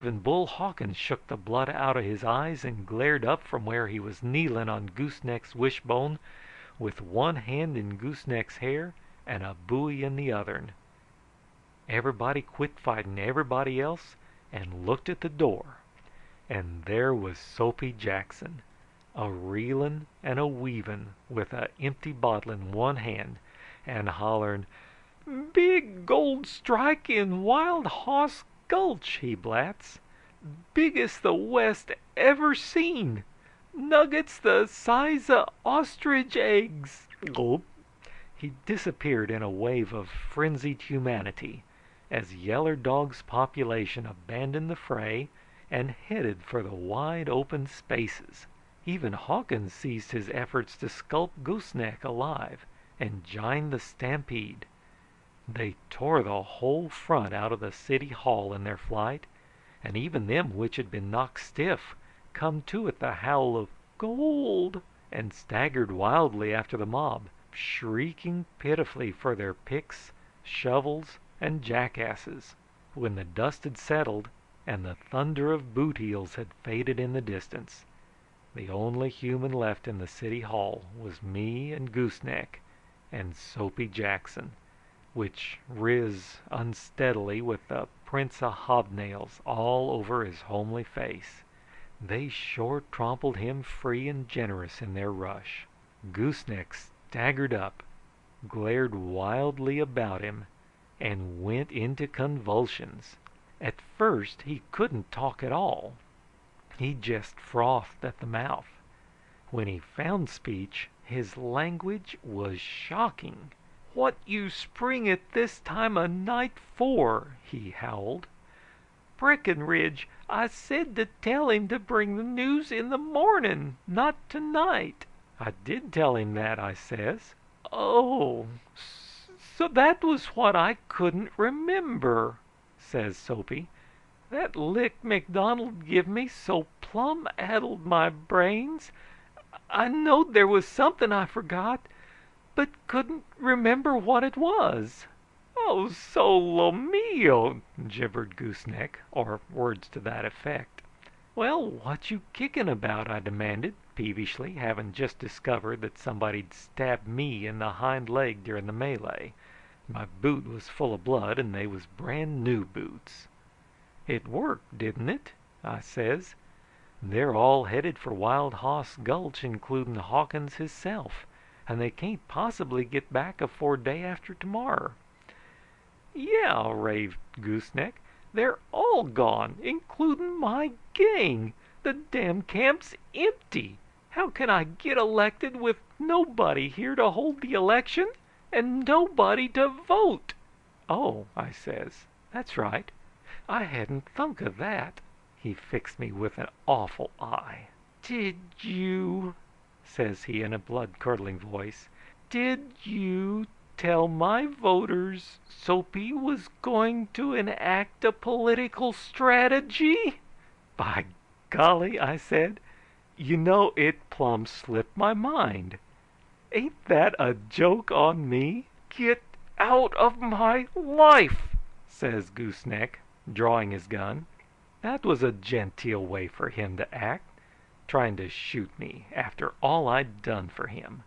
Even Bull Hawkins shook the blood out of his eyes and glared up from where he was kneeling on Gooseneck's wishbone with one hand in Gooseneck's hair and a buoy in the other'n. Everybody quit fighting everybody else and looked at the door, and there was Soapy Jackson, a reelin' and a weavin' with a empty bottle in one hand and hollering, "Big gold strike in Wild Hoss Gulch," he blats. "Biggest the West ever seen. Nuggets the size o' ostrich eggs." Gulp. He disappeared in a wave of frenzied humanity as Yeller Dog's population abandoned the fray and headed for the wide open spaces. Even Hawkins ceased his efforts to sculp Gooseneck alive and joined the stampede. They tore the whole front out of the city hall in their flight, and even them which had been knocked stiff come to at the howl of "Gold!" and staggered wildly after the mob, shrieking pitifully for their picks, shovels, and jackasses. When the dust had settled and the thunder of boot heels had faded in the distance, the only human left in the city hall was me and Gooseneck and Soapy Jackson, which riz unsteadily with the prints of hobnails all over his homely face. They sure trampled him free and generous in their rush. Gooseneck staggered up, glared wildly about him, and went into convulsions. At first he couldn't talk at all. He just frothed at the mouth. When he found speech, his language was shocking. "What you spring at this time o' night for?" he howled. "Breckenridge, I said to tell him to bring the news in the morning, not tonight." "I did tell him that," I says. "Oh, so that was what I couldn't remember," says Soapy. "That lick MacDonald give me so plumb addled my brains. I knowed there was something I forgot, but couldn't remember what it was." "Oh, solo mio!" gibbered Gooseneck, or words to that effect. "Well, what you kicking about?" I demanded, peevishly, having just discovered that somebody'd stabbed me in the hind leg during the melee. My boot was full of blood, and they was brand new boots. "It worked, didn't it?" I says. "They're all headed for Wild Hoss Gulch, including Hawkins hisself, and they can't possibly get back afore day after tomorrow." "Yeah," raved Gooseneck. "They're all gone, including my gang. The damn camp's empty. How can I get elected with nobody here to hold the election and nobody to vote?" "Oh," I says, "that's right. I hadn't thunk of that." He fixed me with an awful eye. "Did you," says he in a blood-curdling voice, "did you tell my voters Soapy was going to enact a political strategy?" "By golly," I said, "you know it plumb slipped my mind. Ain't that a joke on me?" "Get out of my life," says Gooseneck, drawing his gun. That was a genteel way for him to act, trying to shoot me after all I'd done for him.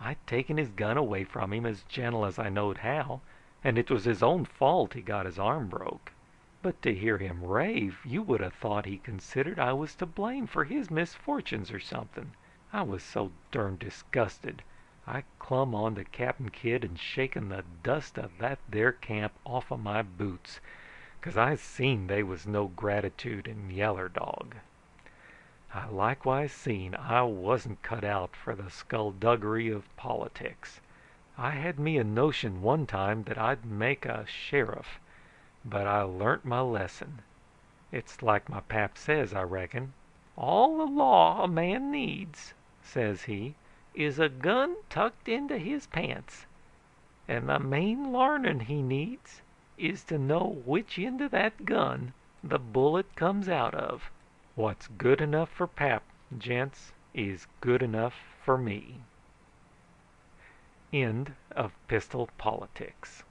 I'd taken his gun away from him as gentle as I knowed how, and it was his own fault he got his arm broke. But to hear him rave, you would have thought he considered I was to blame for his misfortunes or something. I was so darn disgusted, I clumb on to Cap'n Kidd and shaken the dust of that there camp off of my boots, 'cause I seen they was no gratitude in Yeller Dog. I likewise seen I wasn't cut out for the skullduggery of politics. I had me a notion one time that I'd make a sheriff, but I learnt my lesson. It's like my pap says, I reckon. All the law a man needs, says he, is a gun tucked into his pants. And the main larnin' he needs is to know which end of that gun the bullet comes out of. What's good enough for pap, gents, is good enough for me. End of Pistol Politics.